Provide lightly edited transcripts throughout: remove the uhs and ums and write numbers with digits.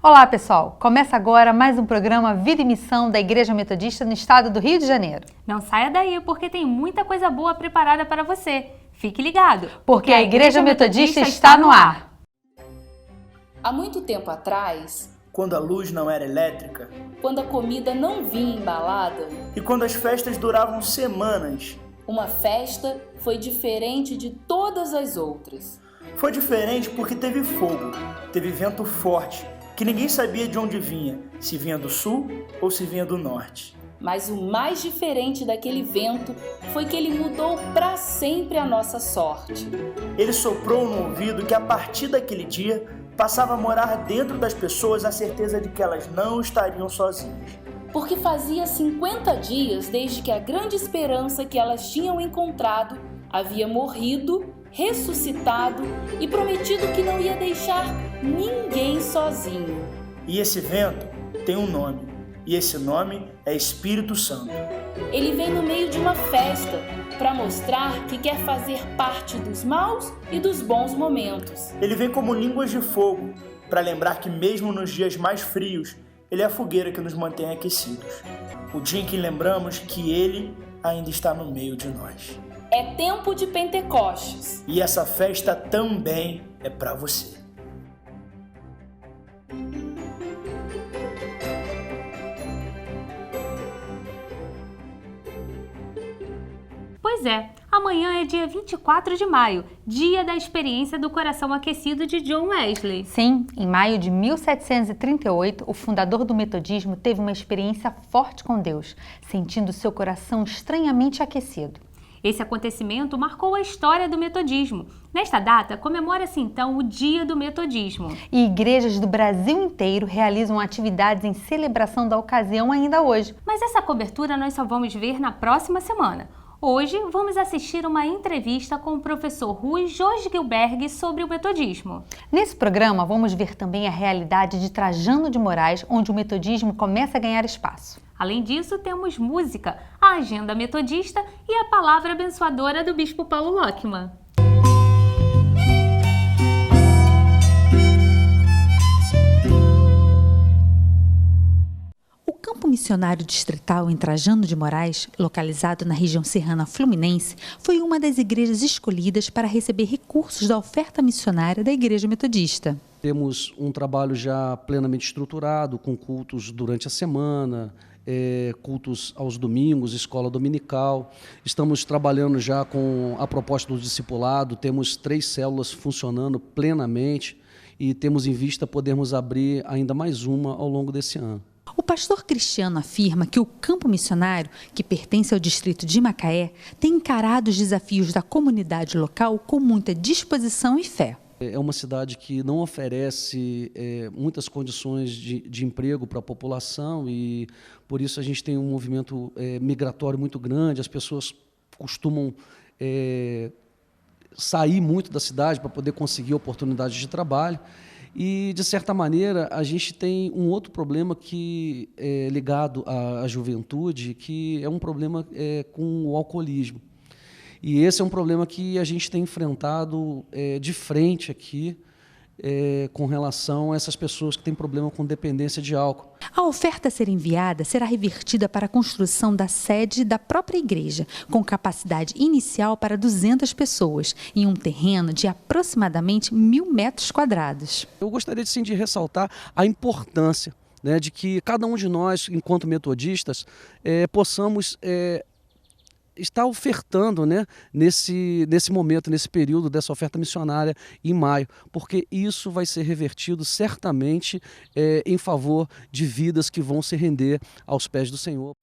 Olá pessoal, começa agora mais um programa Vida e Missão da Igreja Metodista no estado do Rio de Janeiro. Não saia daí porque tem muita coisa boa preparada para você. Fique ligado, porque a Igreja Metodista está no ar. Há muito tempo atrás, quando a luz não era elétrica, quando a comida não vinha embalada e quando as festas duravam semanas, uma festa foi diferente de todas as outras. Foi diferente porque teve fogo, teve vento forte, que ninguém sabia de onde vinha, se vinha do sul ou se vinha do norte. Mas o mais diferente daquele vento foi que ele mudou para sempre a nossa sorte. Ele soprou no ouvido que a partir daquele dia passava a morar dentro das pessoas a certeza de que elas não estariam sozinhas. Porque fazia 50 dias desde que a grande esperança que elas tinham encontrado havia morrido, ressuscitado e prometido que não ia deixar ninguém sozinho. E esse vento tem um nome, e esse nome é Espírito Santo. Ele vem no meio de uma festa para mostrar que quer fazer parte dos maus e dos bons momentos. Ele vem como línguas de fogo para lembrar que mesmo nos dias mais frios, ele é a fogueira que nos mantém aquecidos. O dia em que lembramos que ele ainda está no meio de nós. É tempo de Pentecostes. E essa festa também é para você. Pois é, amanhã é dia 24 de maio, dia da experiência do coração aquecido de John Wesley. Sim, em maio de 1738, o fundador do metodismo teve uma experiência forte com Deus, sentindo seu coração estranhamente aquecido. Esse acontecimento marcou a história do metodismo. Nesta data, comemora-se então o Dia do Metodismo. E igrejas do Brasil inteiro realizam atividades em celebração da ocasião ainda hoje. Mas essa cobertura nós só vamos ver na próxima semana. Hoje vamos assistir uma entrevista com o professor Rui Josgilberg sobre o metodismo. Nesse programa vamos ver também a realidade de Trajano de Moraes, onde o metodismo começa a ganhar espaço. Além disso, temos música, a agenda metodista e a palavra abençoadora do bispo Paulo Lockman. O Campo Missionário Distrital em Trajano de Moraes, localizado na região serrana fluminense, foi uma das igrejas escolhidas para receber recursos da oferta missionária da Igreja Metodista. Temos um trabalho já plenamente estruturado, com cultos durante a semana, cultos aos domingos, escola dominical. Estamos trabalhando já com a proposta do discipulado, temos 3 células funcionando plenamente e temos em vista podermos abrir ainda mais uma ao longo desse ano. O pastor Cristiano afirma que o campo missionário, que pertence ao distrito de Macaé, tem encarado os desafios da comunidade local com muita disposição e fé. É uma cidade que não oferece muitas condições de emprego para a população e, por isso, a gente tem um movimento migratório muito grande. As pessoas costumam sair muito da cidade para poder conseguir oportunidades de trabalho. E, de certa maneira, a gente tem um outro problema que é ligado à juventude, que é um problema com o alcoolismo. E esse é um problema que a gente tem enfrentado de frente aqui com relação a essas pessoas que têm problema com dependência de álcool. A oferta a ser enviada será revertida para a construção da sede da própria igreja, com capacidade inicial para 200 pessoas, em um terreno de aproximadamente 1.000 metros quadrados. Eu gostaria sim, de ressaltar a importância, né, de que cada um de nós, enquanto metodistas, possamos está ofertando, né, nesse momento, nesse período dessa oferta missionária em maio, porque isso vai ser revertido certamente em favor de vidas que vão se render aos pés do Senhor.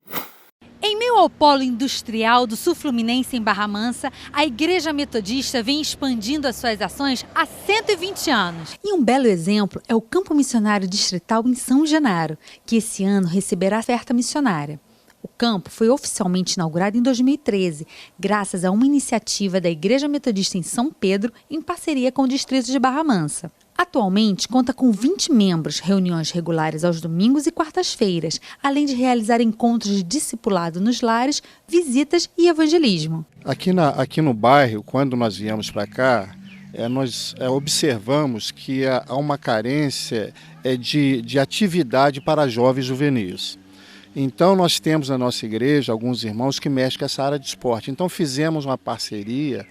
Em meio ao polo industrial do sul fluminense em Barra Mansa, a Igreja Metodista vem expandindo as suas ações há 120 anos. E um belo exemplo é o Campo Missionário Distrital em São Genaro, que esse ano receberá a oferta missionária. O campo foi oficialmente inaugurado em 2013, graças a uma iniciativa da Igreja Metodista em São Pedro, em parceria com o distrito de Barra Mansa. Atualmente, conta com 20 membros, reuniões regulares aos domingos e quartas-feiras, além de realizar encontros de discipulado nos lares, visitas e evangelismo. Aqui no bairro, quando nós viemos para cá, nós observamos que há uma carência de atividade para jovens juvenis. Então nós temos na nossa igreja alguns irmãos que mexem com essa área de esporte. Então fizemos uma parceria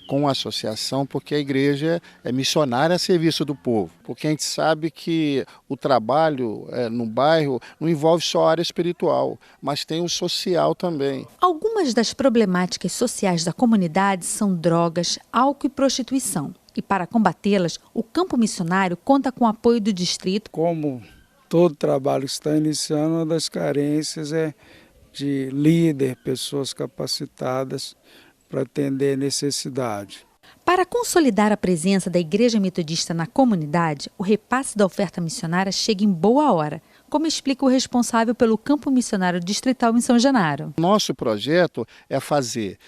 com a associação, porque a igreja é missionária a serviço do povo. Porque a gente sabe que o trabalho no bairro não envolve só a área espiritual, mas tem o social também. Algumas das problemáticas sociais da comunidade são drogas, álcool e prostituição. E para combatê-las, o campo missionário conta com o apoio do distrito. Como todo trabalho que está iniciando, uma das carências é de líder, pessoas capacitadas para atender necessidade. Para consolidar a presença da Igreja Metodista na comunidade, o repasse da oferta missionária chega em boa hora, como explica o responsável pelo campo missionário distrital em São Genaro. Nosso projeto é fazer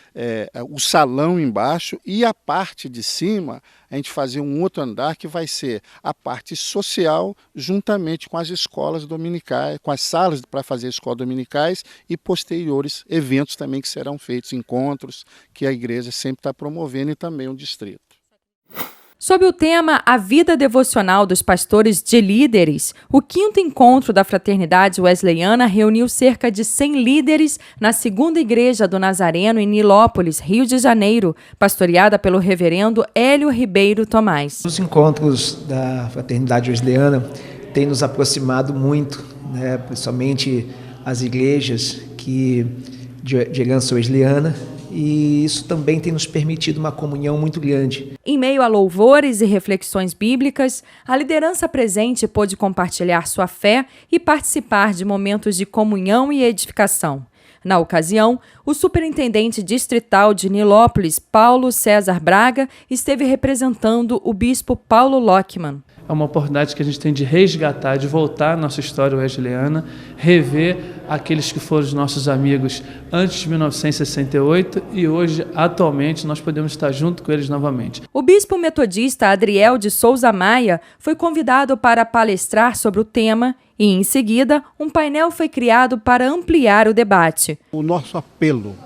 o salão embaixo e a parte de cima, a gente fazer um outro andar que vai ser a parte social, juntamente com as escolas dominicais, com as salas para fazer escolas dominicais e posteriores eventos também que serão feitos, encontros que a igreja sempre está promovendo e também o distrito. Sob o tema A Vida Devocional dos Pastores de Líderes, o 5º encontro da Fraternidade Wesleyana reuniu cerca de 100 líderes na 2ª Igreja do Nazareno em Nilópolis, Rio de Janeiro, pastoreada pelo reverendo Hélio Ribeiro Tomás. Os encontros da Fraternidade Wesleyana têm nos aproximado muito, principalmente as igrejas de herança wesleyana, e isso também tem nos permitido uma comunhão muito grande. Em meio a louvores e reflexões bíblicas, a liderança presente pôde compartilhar sua fé e participar de momentos de comunhão e edificação. Na ocasião, o superintendente distrital de Nilópolis, Paulo César Braga, esteve representando o bispo Paulo Lockman. É uma oportunidade que a gente tem de resgatar, de voltar à nossa história wesleyana, rever aqueles que foram os nossos amigos antes de 1968 e hoje, atualmente, nós podemos estar junto com eles novamente. O bispo metodista Adriel de Souza Maia foi convidado para palestrar sobre o tema e, em seguida, um painel foi criado para ampliar o debate. O nosso apelo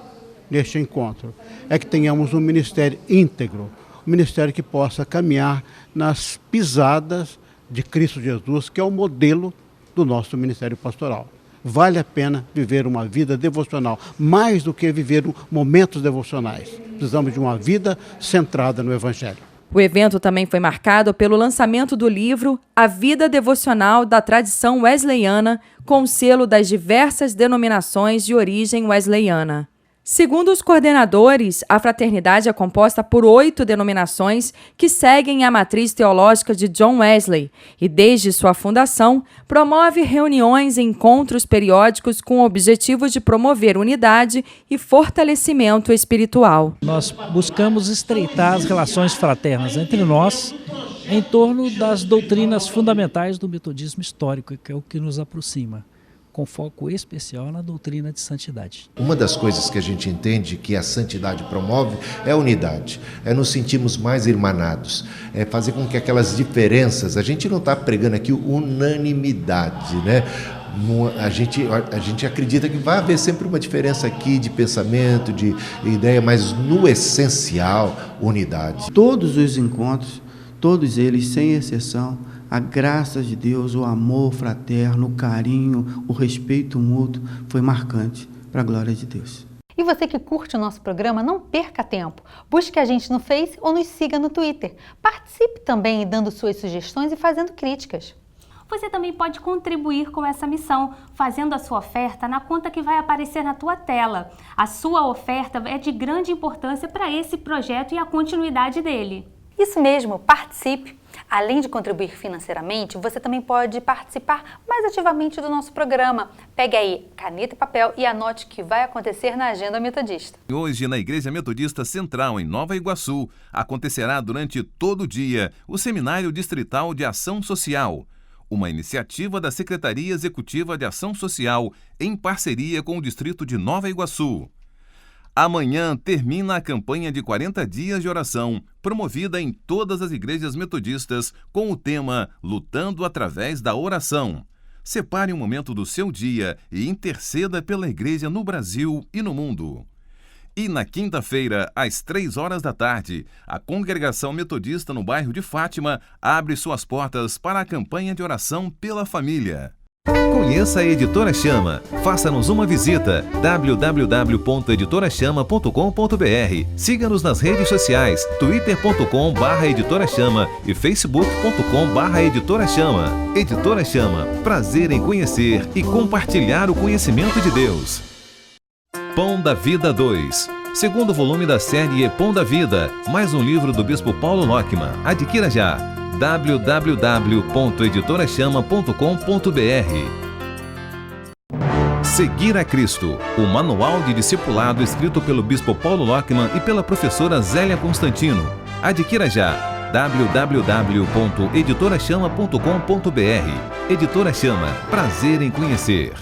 neste encontro é que tenhamos um ministério íntegro, um ministério que possa caminhar nas pisadas de Cristo Jesus, que é o modelo do nosso ministério pastoral. Vale a pena viver uma vida devocional, mais do que viver momentos devocionais. Precisamos de uma vida centrada no Evangelho. O evento também foi marcado pelo lançamento do livro A Vida Devocional da Tradição Wesleyana, com o selo das diversas denominações de origem wesleyana. Segundo os coordenadores, a fraternidade é composta por 8 denominações que seguem a matriz teológica de John Wesley e, desde sua fundação, promove reuniões e encontros periódicos com o objetivo de promover unidade e fortalecimento espiritual. Nós buscamos estreitar as relações fraternas entre nós em torno das doutrinas fundamentais do metodismo histórico, que é o que nos aproxima, com foco especial na doutrina de santidade. Uma das coisas que a gente entende que a santidade promove é a unidade, é nos sentirmos mais irmanados, é fazer com que aquelas diferenças, a gente não está pregando aqui unanimidade, né? A gente acredita que vai haver sempre uma diferença aqui de pensamento, de ideia, mas no essencial, unidade. Todos os encontros, todos eles, sem exceção, a graça de Deus, o amor fraterno, o carinho, o respeito mútuo foi marcante para a glória de Deus. E você que curte o nosso programa, não perca tempo. Busque a gente no Face ou nos siga no Twitter. Participe também dando suas sugestões e fazendo críticas. Você também pode contribuir com essa missão, fazendo a sua oferta na conta que vai aparecer na tua tela. A sua oferta é de grande importância para esse projeto e a continuidade dele. Isso mesmo, participe! Além de contribuir financeiramente, você também pode participar mais ativamente do nosso programa. Pegue aí caneta e papel e anote o que vai acontecer na Agenda Metodista. Hoje, na Igreja Metodista Central, em Nova Iguaçu, acontecerá durante todo o dia o Seminário Distrital de Ação Social, uma iniciativa da Secretaria Executiva de Ação Social em parceria com o Distrito de Nova Iguaçu. Amanhã termina a campanha de 40 dias de oração, promovida em todas as igrejas metodistas, com o tema Lutando através da oração. Separe um momento do seu dia e interceda pela igreja no Brasil e no mundo. E na quinta-feira, às 15h, a Congregação Metodista no bairro de Fátima abre suas portas para a campanha de oração pela família. Conheça a Editora Chama. Faça-nos uma visita. www.editorachama.com.br. Siga-nos nas redes sociais, twitter.com/Editora Chama e facebook.com/Editora Chama. Editora Chama. Prazer em conhecer e compartilhar o conhecimento de Deus. Pão da Vida 2. Segundo volume da série Pão da Vida. Mais um livro do Bispo Paulo Lockman. Adquira já. www.editorachama.com.br. Seguir a Cristo, o manual de discipulado escrito pelo Bispo Paulo Lockman e pela professora Zélia Constantino. Adquira já. www.editorachama.com.br. Editora Chama, prazer em conhecer.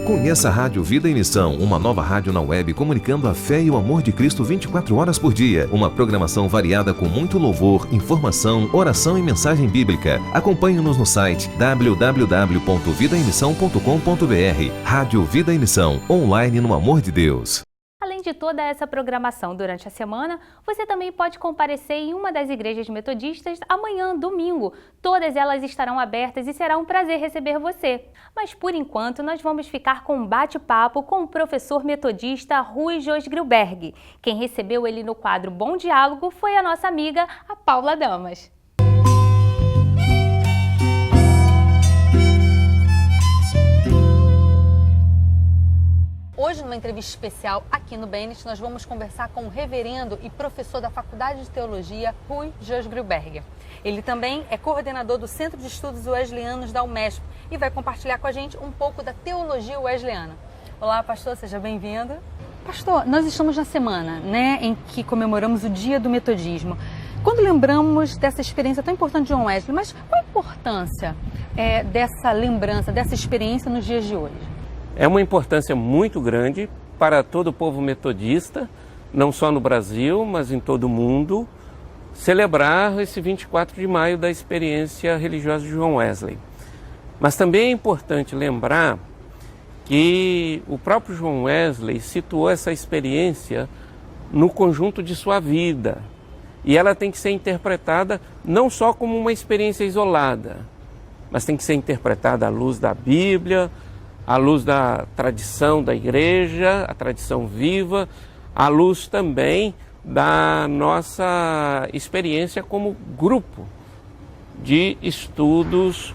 Conheça a Rádio Vida em Missão, uma nova rádio na web comunicando a fé e o amor de Cristo 24 horas por dia. Uma programação variada com muito louvor, informação, oração e mensagem bíblica. Acompanhe-nos no site www.vidaemmissão.com.br. Rádio Vida em Missão, online no amor de Deus. Além de toda essa programação durante a semana, você também pode comparecer em uma das igrejas metodistas amanhã, domingo. Todas elas estarão abertas e será um prazer receber você. Mas por enquanto nós vamos ficar com um bate-papo com o professor metodista Rui Josgrilberg. Quem recebeu ele no quadro Bom Diálogo foi a nossa amiga, a Paula Damas. Hoje, numa entrevista especial aqui no Bennett, nós vamos conversar com o reverendo e professor da Faculdade de Teologia, Rui Josgrilberg. Ele também é coordenador do Centro de Estudos Wesleyanos da UMESP e vai compartilhar com a gente um pouco da teologia wesleyana. Olá, pastor, seja bem-vindo. Pastor, nós estamos na semana, em que comemoramos o Dia do Metodismo. Quando lembramos dessa experiência tão importante de John Wesley, mas qual a importância dessa lembrança, dessa experiência nos dias de hoje? É uma importância muito grande para todo o povo metodista, não só no Brasil, mas em todo o mundo, celebrar esse 24 de maio da experiência religiosa de John Wesley. Mas também é importante lembrar que o próprio John Wesley situou essa experiência no conjunto de sua vida. E ela tem que ser interpretada não só como uma experiência isolada, mas tem que ser interpretada à luz da Bíblia, à luz da tradição da igreja, a tradição viva, à luz também da nossa experiência como grupo de estudos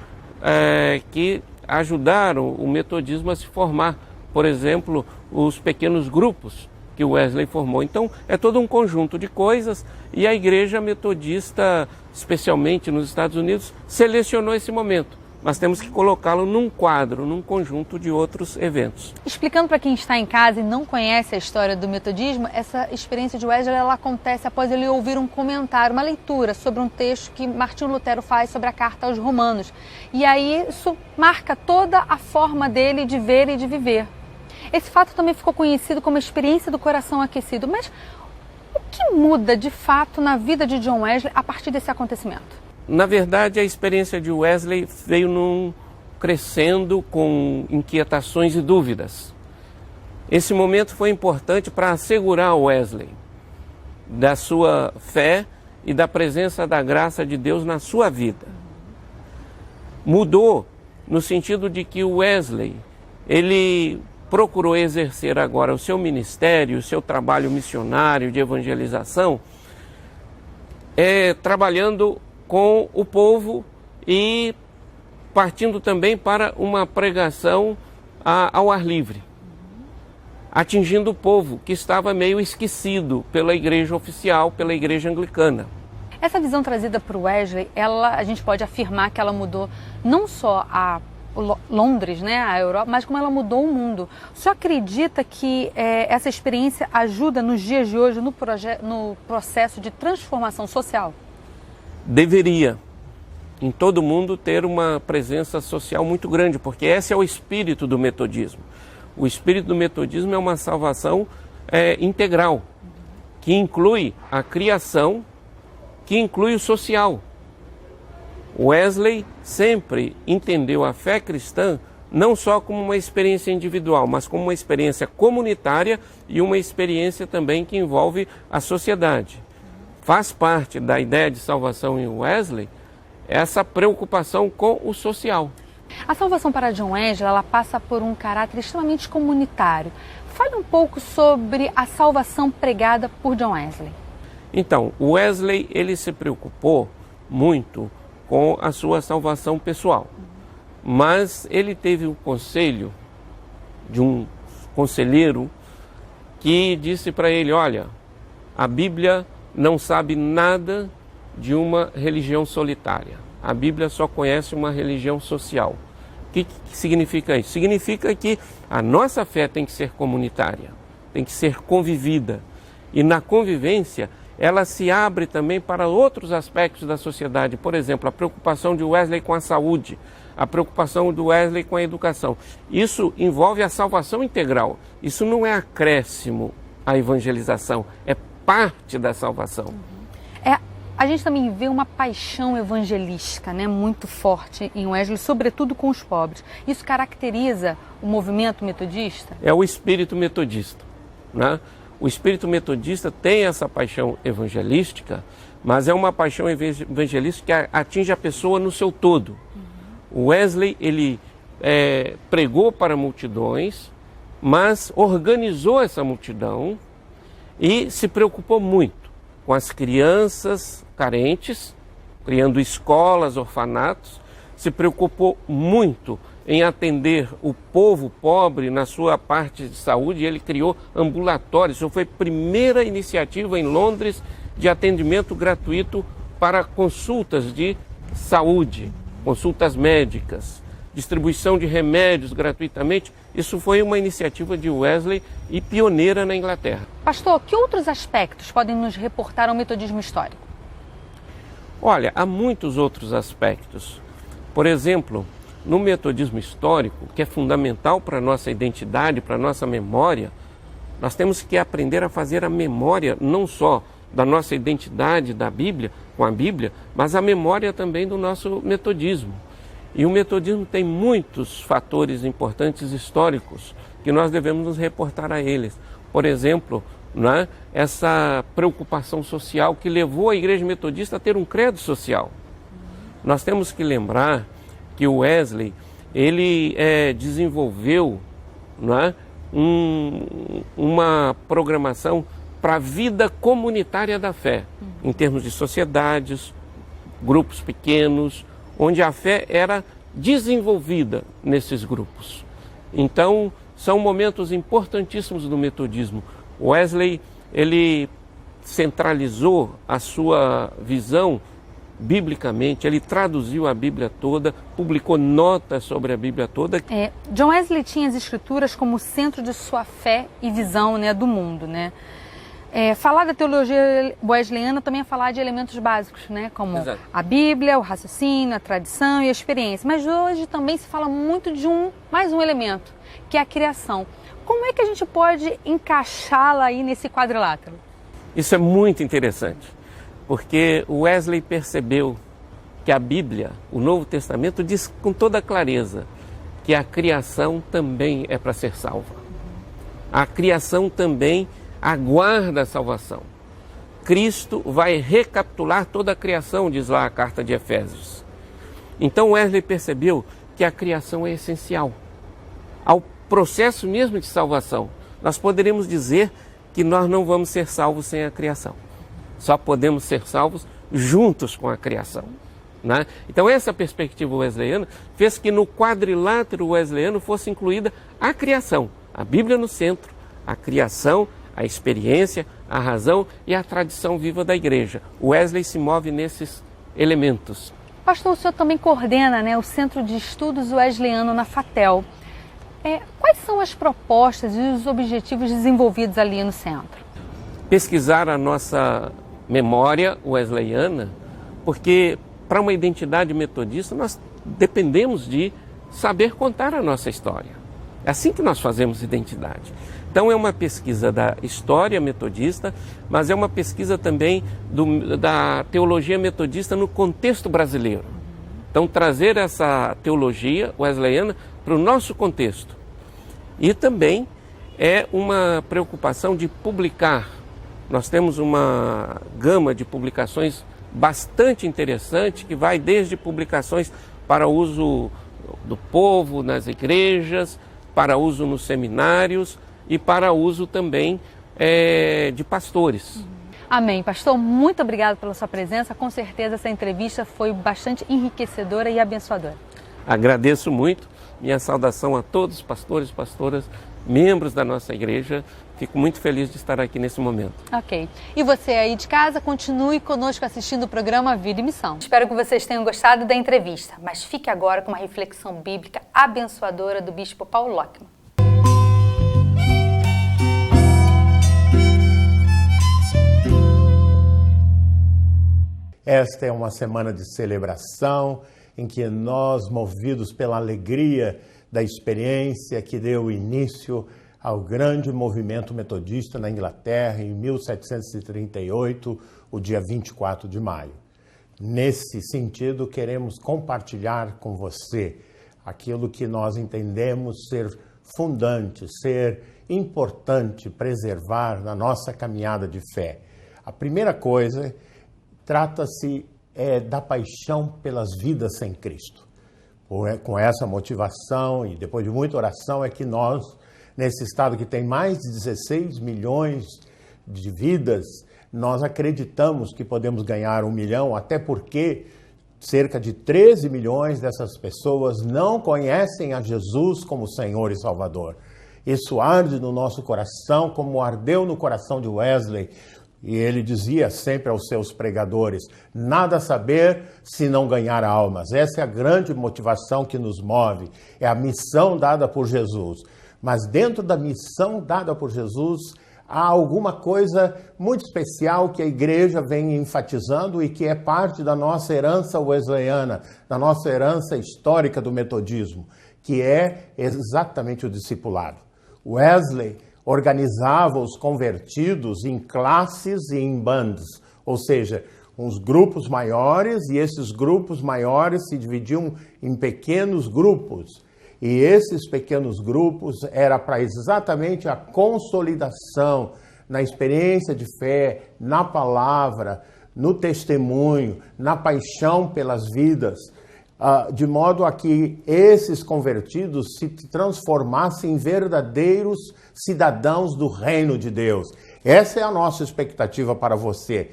que ajudaram o metodismo a se formar. Por exemplo, os pequenos grupos que o Wesley formou. Então, é todo um conjunto de coisas e a igreja metodista, especialmente nos Estados Unidos, selecionou esse momento. Mas temos que colocá-lo num quadro, num conjunto de outros eventos. Explicando para quem está em casa e não conhece a história do metodismo, essa experiência de Wesley ela acontece após ele ouvir um comentário, uma leitura sobre um texto que Martinho Lutero faz sobre a Carta aos Romanos. E aí isso marca toda a forma dele de ver e de viver. Esse fato também ficou conhecido como a experiência do coração aquecido. Mas o que muda de fato na vida de John Wesley a partir desse acontecimento? Na verdade, a experiência de Wesley veio crescendo com inquietações e dúvidas. Esse momento foi importante para assegurar Wesley da sua fé e da presença da graça de Deus na sua vida. Mudou no sentido de que o Wesley, ele procurou exercer agora o seu ministério, o seu trabalho missionário de evangelização, trabalhando com o povo e partindo também para uma pregação ao ar livre, atingindo o povo que estava meio esquecido pela igreja oficial, pela igreja anglicana. Essa visão trazida por Wesley, a gente pode afirmar que ela mudou não só a Londres, a Europa, mas como ela mudou o mundo. O senhor acredita que essa experiência ajuda nos dias de hoje no processo de transformação social? Deveria, em todo mundo, ter uma presença social muito grande, porque esse é o espírito do metodismo. O espírito do metodismo é uma salvação integral, que inclui a criação, que inclui o social. Wesley sempre entendeu a fé cristã não só como uma experiência individual, mas como uma experiência comunitária e uma experiência também que envolve a sociedade. Faz parte da ideia de salvação em Wesley essa preocupação com o social. A salvação para John Wesley, ela passa por um caráter extremamente comunitário. Fale um pouco sobre a salvação pregada por John Wesley. Então, Wesley, ele se preocupou muito com a sua salvação pessoal, mas ele teve o conselho de um conselheiro que disse para ele: olha, a Bíblia não sabe nada de uma religião solitária. A Bíblia só conhece uma religião social. O que significa isso? Significa que a nossa fé tem que ser comunitária, tem que ser convivida. E na convivência, ela se abre também para outros aspectos da sociedade. Por exemplo, a preocupação de Wesley com a saúde, a preocupação do Wesley com a educação. Isso envolve a salvação integral. Isso não é acréscimo à evangelização, é parte da salvação. A gente também vê uma paixão evangelística, né, muito forte em Wesley, sobretudo com os pobres. Isso caracteriza o movimento metodista? É o espírito metodista, né? O espírito metodista tem essa paixão evangelística, mas é uma paixão evangelística que atinge a pessoa no seu todo. O Wesley, ele pregou para multidões, mas organizou essa multidão e se preocupou muito com as crianças carentes, criando escolas, orfanatos, se preocupou muito em atender o povo pobre na sua parte de saúde. Ele criou ambulatórios. Isso foi a primeira iniciativa em Londres de atendimento gratuito para consultas de saúde, consultas médicas, distribuição de remédios gratuitamente. Isso foi uma iniciativa de Wesley e pioneira na Inglaterra. Pastor, que outros aspectos podem nos reportar ao metodismo histórico? Olha, há muitos outros aspectos. Por exemplo, no metodismo histórico, que é fundamental para a nossa identidade, para a nossa memória, nós temos que aprender a fazer a memória não só da nossa identidade da Bíblia, com a Bíblia, mas a memória também do nosso metodismo. E o metodismo tem muitos fatores importantes históricos que nós devemos nos reportar a eles. Por exemplo, né, essa preocupação social que levou a Igreja Metodista a ter um credo social. Nós temos que lembrar que o Wesley, ele desenvolveu, né, uma programação para a vida comunitária da fé, em termos de sociedades, grupos pequenos, onde a fé era desenvolvida nesses grupos. Então, são momentos importantíssimos do metodismo. Wesley, ele centralizou a sua visão biblicamente, ele traduziu a Bíblia toda, publicou notas sobre a Bíblia toda. John Wesley tinha as Escrituras como centro de sua fé e visão, né, do mundo, né? Falar da teologia wesleyana também é falar de elementos básicos, né? Como Exato. A Bíblia, o raciocínio, a tradição e a experiência. Mas hoje também se fala muito de mais um elemento, que é a criação. Como é que a gente pode encaixá-la aí nesse quadrilátero? Isso é muito interessante, porque Wesley percebeu que a Bíblia, o Novo Testamento, diz com toda clareza que a criação também é para ser salva. A criação também aguarda a salvação. Cristo vai recapitular toda a criação, diz lá a carta de Efésios. Então Wesley percebeu que a criação é essencial ao processo mesmo de salvação. Nós poderíamos dizer que nós não vamos ser salvos sem a criação. Só podemos ser salvos juntos com a criação, né? Então essa perspectiva wesleyana fez que no quadrilátero wesleyano fosse incluída a criação, a Bíblia no centro, a criação, a experiência, a razão e a tradição viva da igreja. Wesley se move nesses elementos. Pastor, o senhor também coordena, né, o Centro de Estudos Wesleyano na FATEL. Quais são as propostas e os objetivos desenvolvidos ali no centro? Pesquisar a nossa memória wesleyana, porque para uma identidade metodista nós dependemos de saber contar a nossa história. É assim que nós fazemos identidade. Então é uma pesquisa da história metodista, mas é uma pesquisa também da teologia metodista no contexto brasileiro. Então trazer essa teologia wesleyana para o nosso contexto. E também é uma preocupação de publicar. Nós temos uma gama de publicações bastante interessante, que vai desde publicações para uso do povo nas igrejas, para uso nos seminários e para uso também de pastores. Amém. Pastor, muito obrigado pela sua presença. Com certeza essa entrevista foi bastante enriquecedora e abençoadora. Agradeço muito. Minha saudação a todos os pastores e pastoras, membros da nossa igreja. Fico muito feliz de estar aqui nesse momento. Ok. E você aí de casa, continue conosco assistindo o programa Vida e Missão. Espero que vocês tenham gostado da entrevista, mas fique agora com uma reflexão bíblica abençoadora do bispo Paulo Lockman. Esta é uma semana de celebração em que nós, movidos pela alegria da experiência que deu início ao grande movimento metodista na Inglaterra em 1738, o dia 24 de maio. Nesse sentido, queremos compartilhar com você aquilo que nós entendemos ser fundante, ser importante preservar na nossa caminhada de fé. A primeira coisa trata-se da paixão pelas vidas sem Cristo. Com essa motivação e depois de muita oração é que nós, nesse estado que tem mais de 16 milhões de vidas, nós acreditamos que podemos ganhar 1 milhão, até porque cerca de 13 milhões dessas pessoas não conhecem a Jesus como Senhor e Salvador. Isso arde no nosso coração, como ardeu no coração de Wesley. E ele dizia sempre aos seus pregadores, nada saber se não ganhar almas. Essa é a grande motivação que nos move, é a missão dada por Jesus. Mas dentro da missão dada por Jesus, há alguma coisa muito especial que a igreja vem enfatizando e que é parte da nossa herança wesleyana, da nossa herança histórica do metodismo, que é exatamente o discipulado. Wesley organizava os convertidos em classes e em bandos, ou seja, uns grupos maiores, e esses grupos maiores se dividiam em pequenos grupos. E esses pequenos grupos era para exatamente a consolidação na experiência de fé, na palavra, no testemunho, na paixão pelas vidas, de modo a que esses convertidos se transformassem em verdadeiros cidadãos do reino de Deus. Essa é a nossa expectativa para você,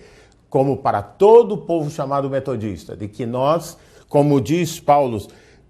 como para todo o povo chamado metodista, de que nós, como diz Paulo,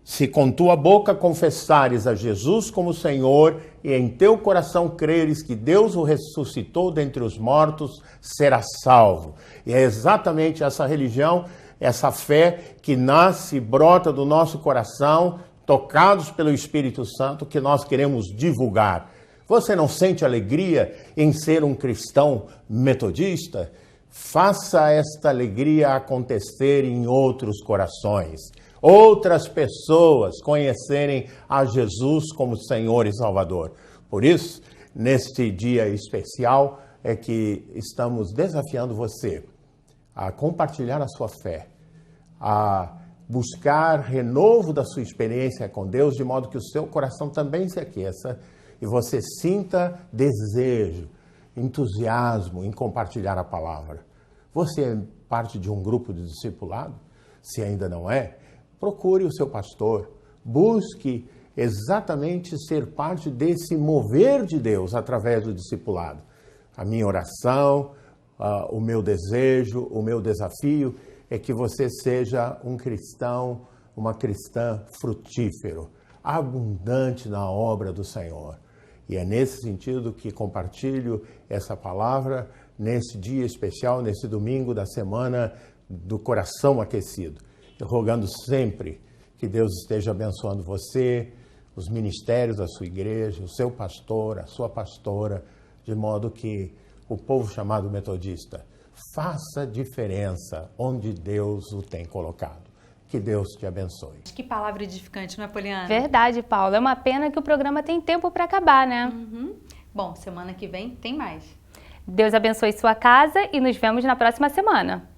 se com tua boca confessares a Jesus como Senhor e em teu coração creres que Deus o ressuscitou dentre os mortos, serás salvo. E é exatamente essa religião, essa fé que nasce e brota do nosso coração, tocados pelo Espírito Santo, que nós queremos divulgar. Você não sente alegria em ser um cristão metodista? Faça esta alegria acontecer em outros corações. Outras pessoas conhecerem a Jesus como Senhor e Salvador. Por isso, neste dia especial, é que estamos desafiando você a compartilhar a sua fé, a buscar renovo da sua experiência com Deus, de modo que o seu coração também se aqueça e você sinta desejo, entusiasmo em compartilhar a palavra. Você é parte de um grupo de discipulado? Se ainda não é, procure o seu pastor, busque exatamente ser parte desse mover de Deus através do discipulado. A minha oração, o meu desejo, o meu desafio é que você seja um cristão, uma cristã frutífero, abundante na obra do Senhor. E é nesse sentido que compartilho essa palavra nesse dia especial, nesse domingo da semana do coração aquecido. Eu rogando sempre que Deus esteja abençoando você, os ministérios da sua igreja, o seu pastor, a sua pastora, de modo que o povo chamado metodista faça diferença onde Deus o tem colocado. Que Deus te abençoe. Que palavra edificante, não é, Poliana? Verdade, Paulo. É uma pena que o programa tem tempo para acabar, né? Bom, semana que vem tem mais. Deus abençoe sua casa e nos vemos na próxima semana.